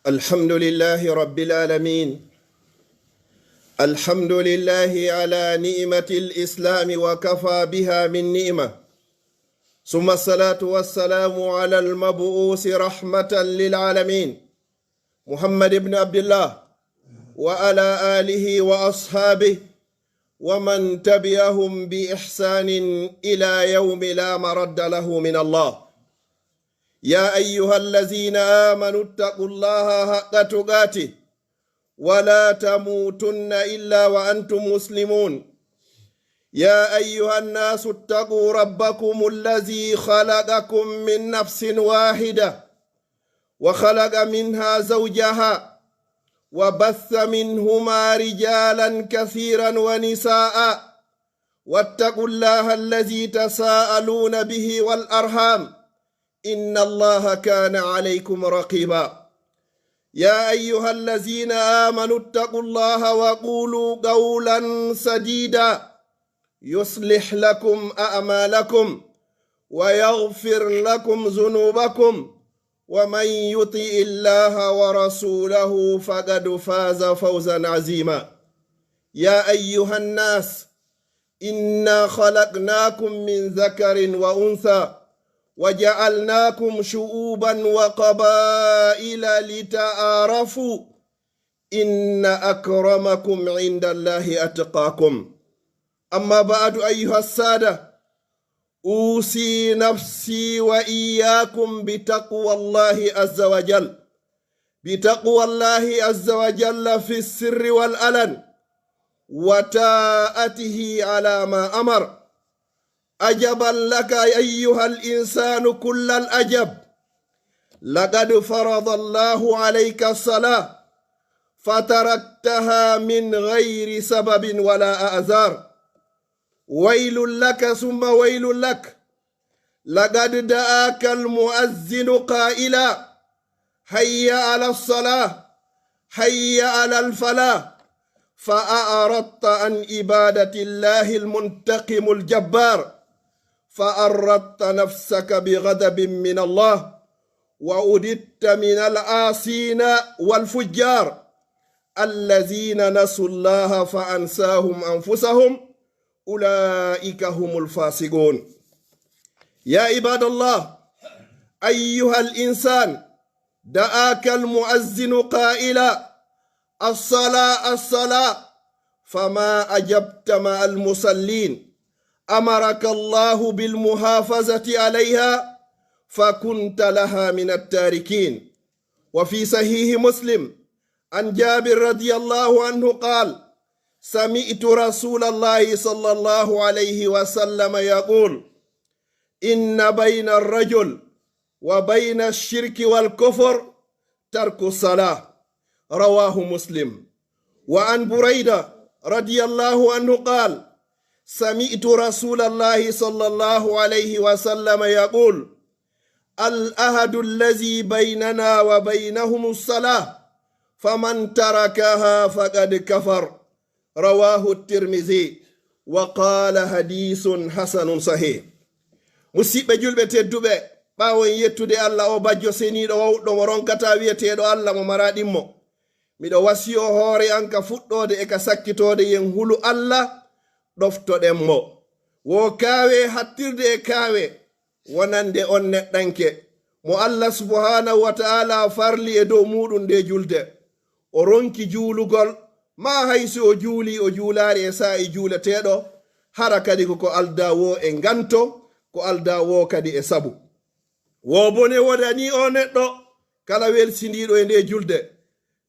الحمد لله رب العالمين. الحمد لله على نعمة الإسلام وكفى بها من نعمة، ثم الصلاة والسلام على المبعوث رحمة للعالمين محمد بن عبد الله وعلى آله وأصحابه ومن تبعهم بإحسان إلى يوم لا مرد له من الله. يا أيها الذين آمنوا اتقوا الله حق تقاته ولا تموتن إلا وأنتم مسلمون. يا أيها الناس اتقوا ربكم الذي خلقكم من نفس واحدة وخلق منها زوجها وبث منهما رجالا كثيرا ونساء، واتقوا الله الذي تساءلون به والأرحام إن الله كان عليكم رقيبا. يا أيها الذين آمنوا اتقوا الله وقولوا قولا سديدا يصلح لكم أعمالكم ويغفر لكم ذنوبكم، ومن يطع الله ورسوله فقد فاز فوزا عظيما. يا أيها الناس إنا خلقناكم من ذكر وأنثى وجعلناكم شعوبا وقبائل لتعارفوا إن أكرمكم عند الله أتقاكم. أما بعد أيها السادة، أوصي نفسي وإياكم بتقوى الله عز وجل، بتقوى الله عز وجل في السر والعلن وطاعته على ما أمر. عجبا لك أيها الإنسان كل العجب، لقد فرض الله عليك الصلاة فتركتها من غير سبب ولا أعذار. ويل لك ثم ويل لك، لقد دعاك المؤذن قائلا حي على الصلاة حي على الفلاح، فأعرضت عن عبادة الله المنتقم الجبار، فأردت نفسك بغضب من الله وأددت من العاصين والفجار الذين نسوا الله فأنساهم أنفسهم، أولئك هم الفاسقون. يا عباد الله، أيها الإنسان، دعاك المؤذن قائلا الصلاة الصلاة، فما أجبت مع المصلين. أمرك الله بالمحافظة عليها فكنت لها من التاركين. وفي صحيح مسلم عن جابر رضي الله عنه قال: سمعت رسول الله صلى الله عليه وسلم يقول: إن بين الرجل وبين الشرك والكفر ترك الصلاة. رواه مسلم. وعن بريدة رضي الله عنه قال: سمعت رسول الله صلى الله عليه وسلم يقول: العهد الذي بيننا وبينهم الصلاة، فمن تركها فقد كفر. رواه الترمذي وقال حديث حسن صحيح. musidɓe julɓe tedduɓe, ɓaawon yettude Allah o bajjo seniiɗo wawɗo mo ronkata wiyeteeɗo Allah mo maraɗinmo, miɗo wasiyo hoore an ka fuɗɗode e ka sakkitode yen hulu Allah ɗoftoɗen mo. wo kaawe hattirde e kaawe wonande on neɗɗanke mo Allah subhanahu wa ta'ala farli e dow muɗum nde julde. o ronki juulugol, ma haysi o juuli o juulaari e sa'i juuleteɗo, hara kadi ko alda wo e nganto, ko alda wo kadi e sabu. wo bone wodani o neɗɗo kala welsindiɗo e nde julde.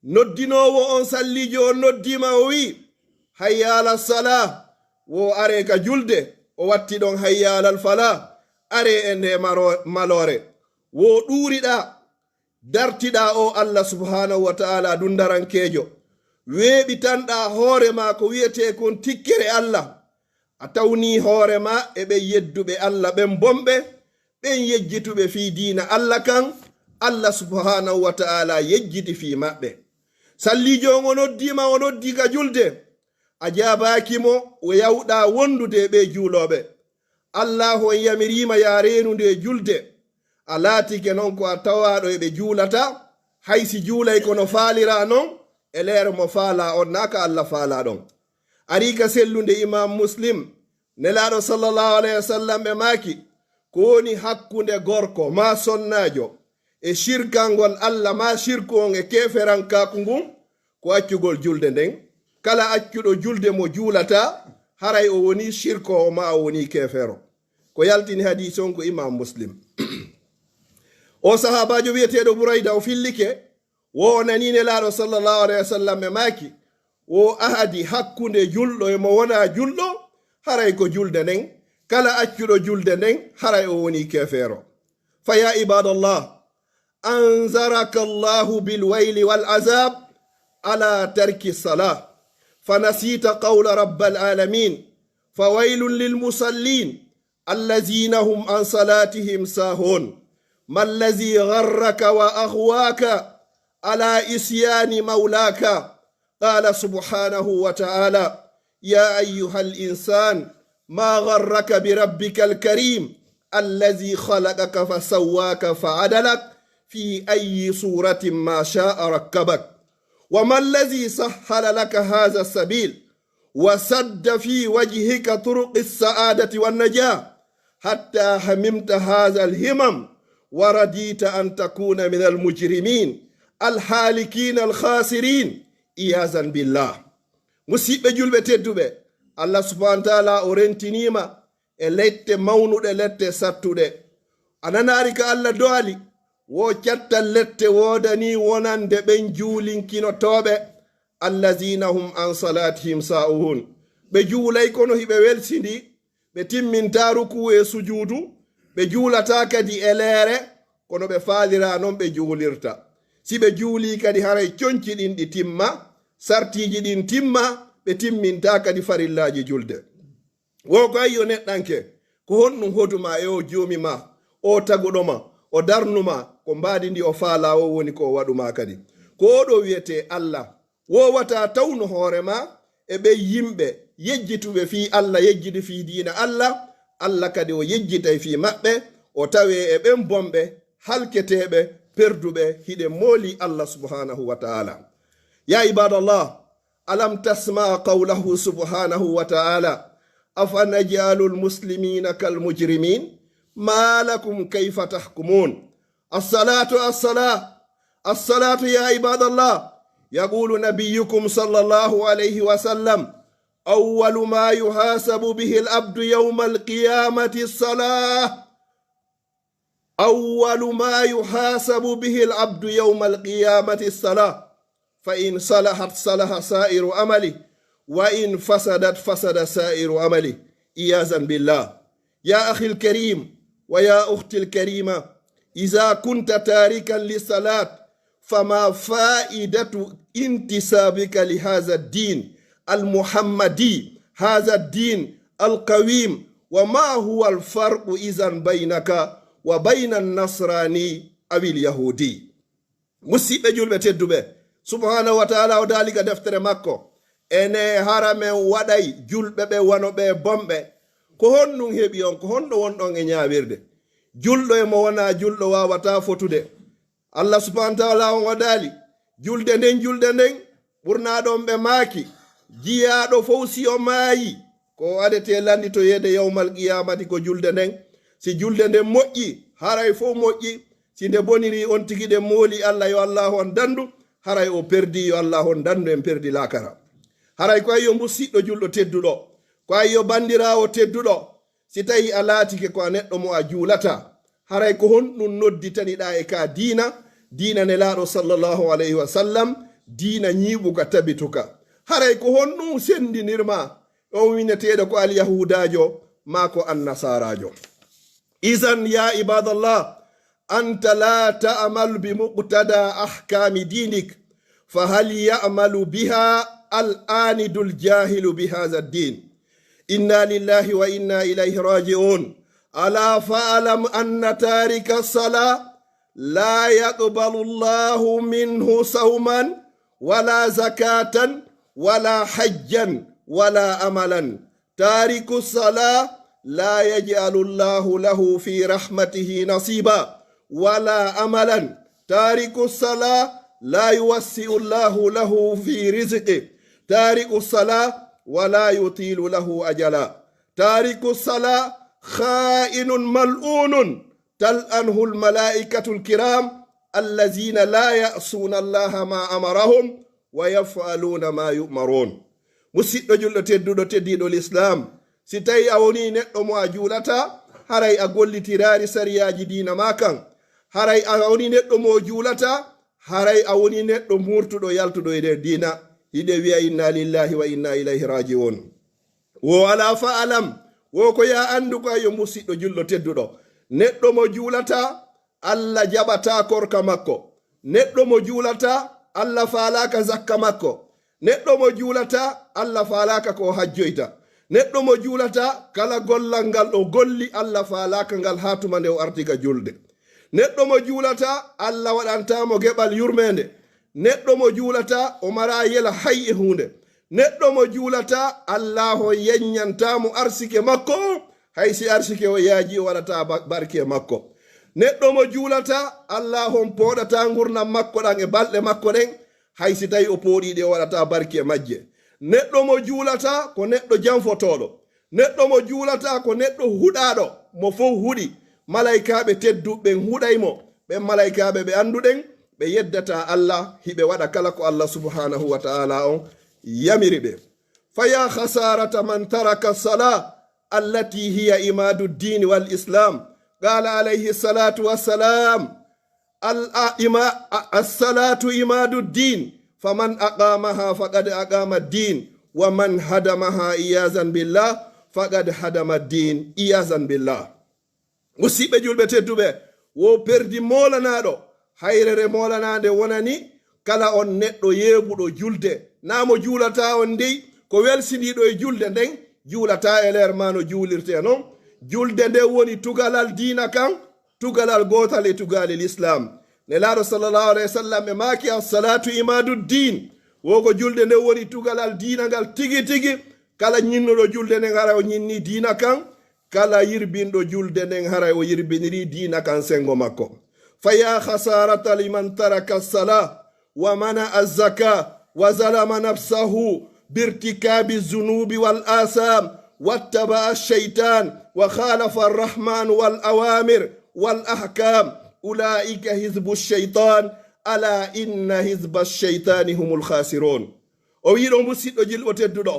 noddinowo on sallijo on noddima o wi hayya ala salah, wo are ka julde o watti ɗon hayya alal falah, are e nde malore. wo ɗuriɗa dartiɗa o Allah subhanahu wa ta'ala dundarankejo, weeɓitanɗa hoore ma ko wiyete kon tikkere Allah. a tawni hoore ma e ɓe yedduɓe Allah ɓen bomɓe, ɓen yejjituɓe fi diina Allah kan Allah subhanahu wa ta'ala yejjiti fi maɓɓe. sallijo on o noddima, o noddi ka julde, a jabakimo o yawɗa wondude ɓe juuloɓe. Allah on yamirima ya renude julde, a laatike noon ko a tawaɗo e ɓe juulata haysi juulay kono faalira non e leer mo faala on naka Allah faala ɗon. Arika sellunde imam Muslim nelaɗo sallallahu alayhi wa sallam ɓe maaki ko woni hakkunde gorko ma sonnajo e shirkangol Allah ma shirku on e keferankaku ngun ko accugol julde nden. Kala accuɗo julde mo juulata haray o woni shirko o ma o woni kefero. Ko yaltini hadis on ko imam Muslim. O sahabajo wiyeteɗo Burayda o fillike wo nani nelaɗo sallallahu alayhi wa sallam ɓe maaki wo ahadi hakkunde julɗo e mo wona julɗo haray ko julde nden. Kala accuɗo julde nden haray o woni kefero. Fa ya ibadallah anzaraka Allahu bilwayli wal azab ala tarki salah fanasita qawla rabbal alamin fawaylun lilmusallin allazina hum an salatihim sahun ما الذي غرك وأغواك على إسيان مولاك. قال سبحانه وتعالى يا أيها الإنسان ما غرك بربك الكريم الذي خلقك فسواك فعدلك في أي صورة ما شاء ركبك. وما الذي سهل لك هذا السبيل وسد في وجهك طرق السعادة والنجاة حتى هممت هذا الهمم ورديت أن تكون من المجرمين الحالكين الخاسرين إياذا بالله. مسيب جلبة تدوبة الله سبحانه وتعالى أورنتنيما لت مونود لت ساتود أنا نارك الله دوالي وكتا لت ودني ونان دبن جولين كينو توبة الذين هم عن صلاتهم ساهون بجولي كونو هبه ويلسيندي بتمين تاركو وسجودو ɓe juulata kadi e leere kono ɓe faalira noon ɓe juulirta. Si ɓe juuli kadi haray coñci ɗin ɗi timma sartiji ɗin timma ɓe timminta kadi farillaji julde. Wo ko ayyo neɗɗanke ko honɗum hotuma e o joomi ma o taguɗoma o darnuma ko mbaadi ndi o faala o woni ko waɗuma kadi. Ko oɗo wiyete Allah wowata tawno hoorema e ɓe yimɓe yejjituɓe fi Allah yejjidi fi diina Allah kadi o yejjitay fi maɓɓe o tawe e ɓen bomɓe halketeɓe perduɓe hiɗe mooli Allah subhanahu wa ta'ala. Ya ibadallah alam tasma qawlahu subhanahu wa ta'ala afanaj'alul muslimina kal mujrimin ma lakum kayfa tahkumun. الصلاة يا عباد الله يقول نبيكم صلى الله عليه وسلم أول ما يحاسب به العبد يوم القيامة الصلاة. أول ما يحاسب به العبد يوم القيامة الصلاة فإن صلحت صلح سائر عمله وإن فسدت فسد سائر عمله إياذا بالله. يا أخي الكريم ويا أختي الكريمة إذا كنت تاركا للصلاة فما فائدة انتسابك لهذا الدين المحمدي هذا الدين القويم؟ وما هو الفرق إذن بينك وبين النصراني أو اليهودي؟ مسيب جلبة تدوبة سبحانه وتعالى ودالك دفتر مكو ene harame waɗay julɓe ɓe wanoɓe bomɓe ko honɗum heɓi on ko honɗo wonɗon e ñawirde. Julɗo e mo wona julɗo wawata fotude. Allah subhanahu wa ta'ala on waɗali julde nden ɓurna ɗon ɓe maaki jiyaɗo fof si o maayi ko waɗete landi to yede yawmal qiyamati ko julde nden. Si julde nden moƴƴi haray fof moƴƴi, si nde boniri on tigi ɗe mooli Allah yo Allah on dandu, haray o perdi yo Allah on dandu en perdi lakara. Haray ko ayyo musiɗɗo julɗo tedduɗo, ko ayyo bandirawo tedduɗo, si tawi a laatike ko a neɗɗo mo a juulata, haray ko honɗum nodditaniɗa e ka diina nelaɗo sallallahu alayhi wa sallam, diina ñiɓuka tabituka. Haray ko honɗum sendinirma on wineteɗo ko alyahudajo ma ko annasarajo. Izan ya ibadallah anta la ta'mal bi muqtada ahkami dinik fahal ya'malu biha الآند الجاهل بهذا الدين. إنا لله وإنا إليه راجعون. ألا فأعلم أن تارك الصلاة لا يقبل الله منه صوما ولا زكاة ولا حجا ولا أملا. تارك الصلاة لا يجعل الله له في رحمته نصيبا ولا أملا. tariku sala la yuwassi'u llahu lahu fi rizqi tariku sala wala yutilu lahu ajala tariku sala kha'inun mal'unun tal'anhu almalaikatu alkiram allazina la ya'suna allaha ma amarahum wa yaf'aluna ma yu'marun. musidɗo julɗo tedduɗo teddiɗo l'islam, si tawi a woni neɗɗo mo a juulata haray a gollitirari sariyaji dina ma kan, haray a woni neɗɗo mo juulata haray a woni neɗɗo murtuɗo yaltuɗo e nder dina. hiɗe wiya inna lillahi wa inna ilayhi raji'un. wo ala fa alam, wo ko ya andu ko yo musidɗo julɗo tedduɗo, neɗɗo mo juulata Allah jaɓata korka makko, neɗɗo mo juulata Allah falaka zakka makko, neɗɗo mo juulata Allah falaka ko hajjoyta, neɗɗo mo juulata kala gollal ngal ɗo golli Allah falaka ngal ha tuma nde o artiga julde, neɗɗo mo juulata Allah waɗantamo geɓal yurmede, neɗɗo mo juulata o mara yela hay e hunde, neɗɗo mo juulata Allah o yeññantamo arsike makko hay si arsike o yaaji o waɗata barke makko, neɗɗo mo juulata Allah on poɗata gurnam makko ɗan e balɗe makko ɗen hay si tawi o pooɗiɗe o waɗata barke majje, neɗɗo mo juulata ko neɗɗo janfotoɗo, neɗɗo mo juulata ko neɗɗo huɗaɗo mo fof huɗi, malaikaɓe tedduɓen huɗaymo, ɓen malaikaɓe ɓe anduɗen ɓe yeddata Allah hiɓe waɗa kala ko Allah subhanahu wa ta'ala on yamiri ɓe. faya khasarata man taraka sala allati hiya imadu ddini wal islam. qala alayhi salatu wassalam as-salatu imadu ddin faman aqamaha faqad aqama ddin wa man hadamaha iyazan billah faqad hadama ddin iyazan billah. musidɓe julɓe tedduɓe, wo perdi molanaɗo hayrere molanade wonani kala on neɗɗo yeɓuɗo julde, namo juulata on ndey ko welsiniɗo e julde nden juulata e ler ma no juulirte non. julde nde woni tugalal dina kan, tugalal gotal e tugalel islam. nelaɗo sallallahu alayhi wa sallam e maki as-salatu imadu ddin, woko julde nde woni tugalal dina ngal tigi tigi. kala ñinnuɗo julde nden hara o ñinni dina kan, kala yirbinɗo julde nden hara o yirbiniri dina kan sengo makko. faya khasarata liman taraka as-sala wa mana az-zaka wa zalama nafsahu birtikabi zunubi wal asam wattaba ash-shaytan wa khalafa ar-rahman wal awamir wal ahkam ulaika hizbu ash-shaytan ala inna hizba ash-shaytani humul khasirun. o wiɗo musidɗo jilɓo tedduɗo,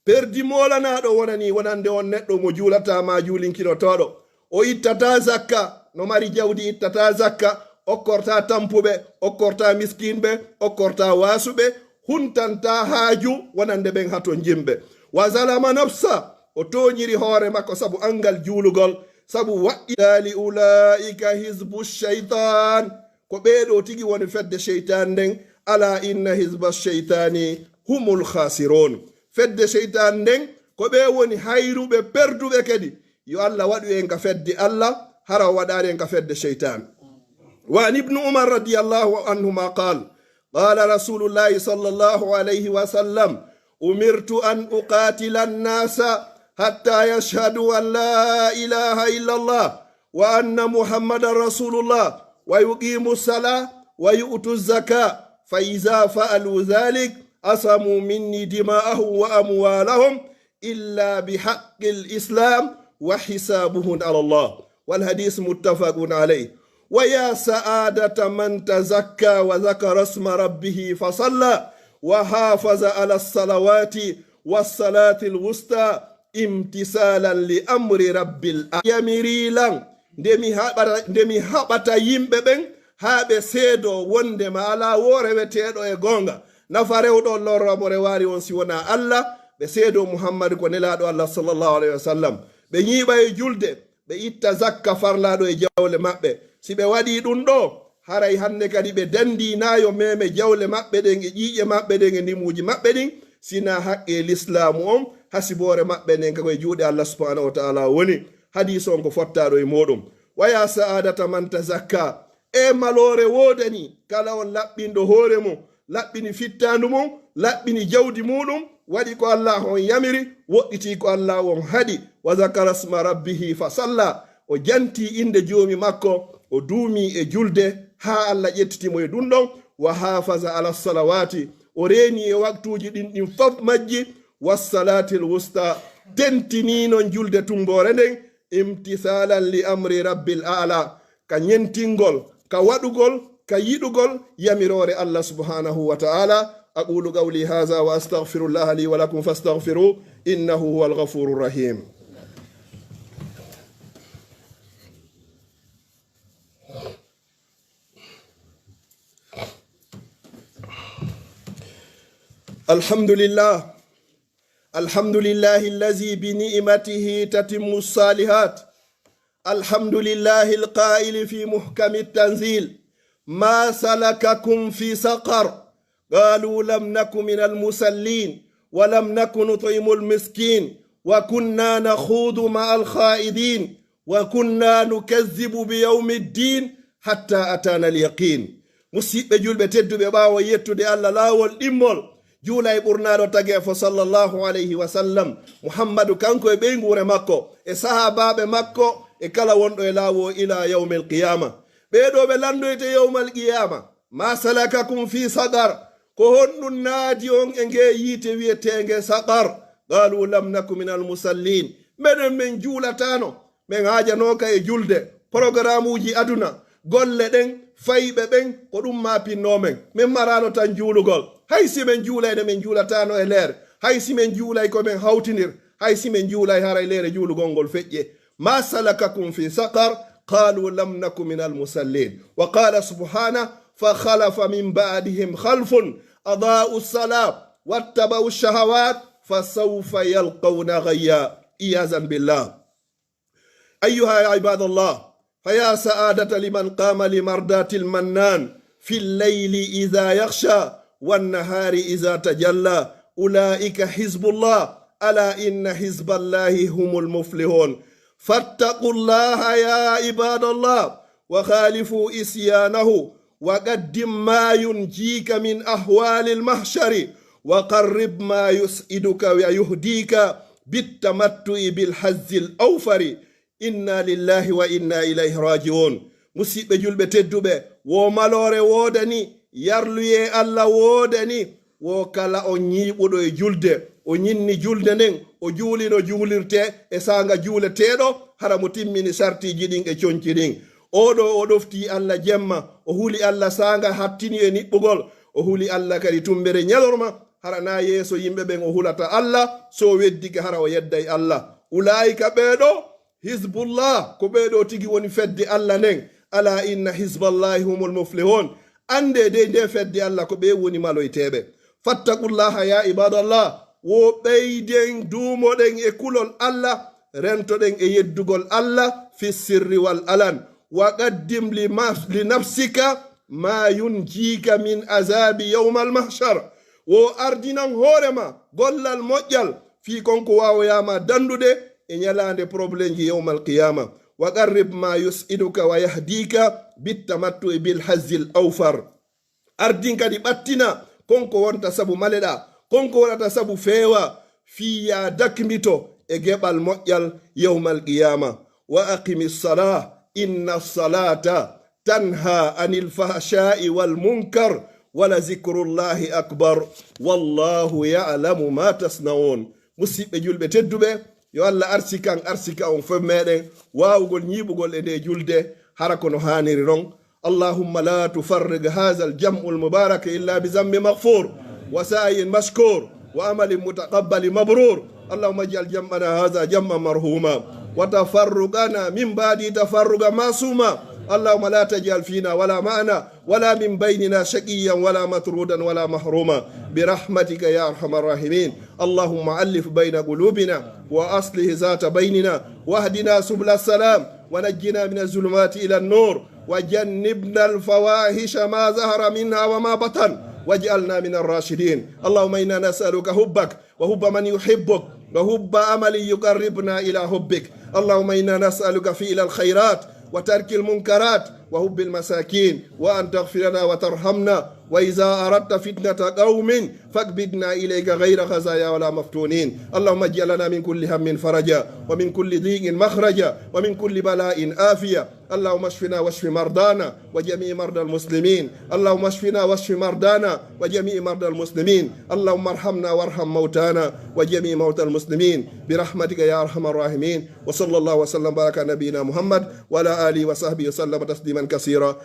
perdi molanaɗo wonani wonande on neɗɗo mo juulata ma juulinkinotoɗo, o ittata zakka, no mari jawdi ittata zakka, okkorta tampuɓe, okkorta miskinɓe, okkorta wasuɓe, huntanta haaju wonande ɓen hato jimɓe. wa zalama nafsa, o toñiri hoore makko sabu angal juulugol, sabu waɗɗi dali ulaika hizbu shaytan, ko ɓeeɗo tigi woni fedde sheytan nden. ala inna hizba sheytani humul khasirun. fedde sheytan nden ko ɓe woni hayruɓe perduɓe kadi. yo Allah waɗu en ka fedde Allah hara waɗari en ka fedde sheytan. wa an ibnu umar radiyallahu anhuma qal qala rasulullahi sallallahu alayhi wa sallam umirtu an uqatila annasa hatta yashhadu an la ilaha illa Allah wa anna muhammadan rasulullah wa yuqimu sala wa yu'tu zaka fa iza fa'alu dhalik asamu minni dima'ahum wa amwalahum illa bihaqqi al-islam wa hisabuhum ala Allah. wal hadith muttafaqun alayh. wa ya sa'adata man tazakka wa dhakara isma rabbih fa salla wa hafaza ala as-salawati was-salati al-wusta imtisalan li amri rabbil yamirilan. ndemi haɓata yimɓe ɓen haɓe seedo wonde ma ala wo reweteɗo e gonga, nafa rewɗo lorramo rewari on si wona Allah. ɓe seedo muhammadu ko nelaɗo Allah sallallahu alayhi wa sallam, ɓe ñiiɓa e julde, ɓe itta zakka farlaɗo e jawle maɓɓe. si ɓe waɗi ɗum ɗo haray hande kadi ɓe dandinayo meme jawle maɓɓe ɗen e ƴiƴe maɓɓe ɗen e ndimuji maɓɓe ɗin, sina haqqe l'islamu on hasibore maɓɓe nden kako e juuɗe Allah subhanahu wa ta'ala woni. hadis on ko fottaɗo e moɗum. waya sa'adata man tazakka, e malore wodani kala on laɓɓinɗo hoore mum, laɓɓini fittandu mum, laɓɓini jawdi muɗum, waɗi ko Allah on yamiri, woɗɗiti ko Allah on haɗi. wa zakara isma rabbihi fa salla, o janti inde joomi makko, o duumi e julde ha Allah ƴettitimo e ɗum ɗon. Wa hafaza ala salawati, o reeni e waktuji ɗin fof majji. Wassalati l wusta, tentinino julde tumbore nden. Imtithalan li amri rabbil a'la, ka ñentingol, ka waɗugol, ka yiɗugol yamirore Allah subhanahu wa ta'ala. aqulu qawli hadha wa astaghfirullaha li wa lakum fastaghfiruhu innahu huwal ghafurur rahim. الحمد لله الذي بنعمته تتم الصالحات. الحمد لله القائل في محكم التنزيل: ما سلككم في سقر؟ قالوا لم نك من المصلين ولم نك نطعم المسكين وكنا نخوض مع الخائضين وكنا نكذب بيوم الدين حتى أتانا اليقين. مسيب جلبة تدو بباو يتو دي الله لا والإمول juulay ɓurnaɗo tagi fo sallallahu alayhi wa sallam. muhammadu kanko e ɓeygure makko e sahabaɓe makko e kala wonɗo e laawo ila yawmi alqiyama. ɓeɗo ɓe landoyte yawma alqiyama. ma salakakum fi sagar, ko honɗum naadi on e nge yiite wiyetege sagar? qalu lam naku min almusallin, meɗen min juulatano, min hajanoka e julde. programme uji aduna, golle ɗen, fayɓe ɓen, ko ɗum ma pinnomen. min marano tan juulugol. hay si men juulay ne men juulatano e leer, hay si men juulay ko men hawtinir, hay si men juulay haray leere juulugol ngol feƴƴe. ma salakakum fi saqar? qalu lam naku min almusallin. wa qala subhana fa khalafa min ba'dihim khalfun adaa'u salat wattaba'u shahawat fa sawfa yalqawna ghayya. iyazan billah. ayyuha ya ibadallah, faya sa'adata liman qama limardati almannan fi al-layli idha yakhsha والنهار إذا تجلى أولئك حزب الله ألا إن حزب الله هم المفلحون. فاتقوا الله يا عباد الله وخالفوا إسيانه وقدم ما ينجيك من أحوال المحشر وقرب ما يسعدك ويهديك بالتمتع بالحظ الأوفر. إنا لله وإنا إليه راجعون. مسيب جلبة تدبه ومالور وودني yarluye Allah woodani wo kala o ñiiɓuɗo e julde, o ñinni julde nden, o juulino juulirte e sanga juuleteɗo hara mo timmini sartiji ɗin e coñci ɗin. oɗo o ɗofti Allah jemma, o huli Allah sanga hattini e niɓɓugol, o huli Allah kadi tumbere ñalorma hara na yeeso yimɓe ɓen o hulata Allah, so weddike hara o yedday Allah. ulaika ɓeɗo hizbullah, ko ɓeɗo tigi woni fedde Allah nden. ala inna hizballahi humul muflihun. ande de nde fedde Allah ko ɓe woni maloyteɓe. fattakullaha ya ibadallah, wo ɓeyden duumoɗen e kulol Allah, rentoɗen e yeddugol Allah fi sirri wal alan. wa qaddim li nafsika ma yunjika min azabi yawma almahshar. wo ardinan hoorema gollal moƴƴal fi konko wawoyama dandude e ñalande probléme ji yawma alqiyama. wa qarrib ma yus'iduka wa yahdika bittamattu e bil hazzil awfar. ardin kadi ɓattina konko wonta sabu maleɗa, konko wonata sabu feewa fiya dakmito e geɓal moƴƴal yawmal qiyama. wa aqimi salah inna salata tanha anil fahsha'i wal munkar wala zikrullahi akbar wallahu ya'lamu ma tasnaun. musidɓe julɓe tedduɓe, yo Allah arsika on fof meɗen wawugol ñiɓugol e nde julde hara kono haniri ron. اللهم لا تفرق هذا الجمع المبارك إلا بذنب مغفور وسعي مشكور وعمل متقبل مبرور. اللهم اجعل جمعنا هذا جمعا مرحوما وتفرقنا من بعد تفرقا معصوما. اللهم لا تجعل فينا ولا معنا ولا من بيننا شقيا ولا مطرودا ولا محروما برحمتك يا أرحم الراحمين. اللهم ألف بين قلوبنا وأصلح ذات بيننا واهدنا سبل السلام ونجنا من الظلمات إلى النور وجنبنا الفواحش ما ظهر منها وما بطن واجعلنا من الراشدين. اللهم إنا نسألك حبك وحب من يحبك وحب عمل يقربنا إلى حبك. اللهم إنا نسألك فعل الخيرات وترك المنكرات وحب المساكين وأن تغفر لنا وترحمنا. وإذا أردت فتنة قوم فاقبضنا إليك غير خزايا ولا مفتونين. اللهم اجعل لنا من كل هم فرجا ومن كل ضيق مخرجا ومن كل بلاء آفية. اللهم اشفنا واشف مرضانا وجميع مرضى المسلمين. اللهم اشفنا واشف مرضانا وجميع مرضى المسلمين. اللهم ارحمنا وارحم موتانا وجميع موتى المسلمين برحمتك يا ارحم الراحمين. وصلى الله وسلم وبارك على نبينا محمد وعلى اله وصحبه وسلم تسليما كثيرا.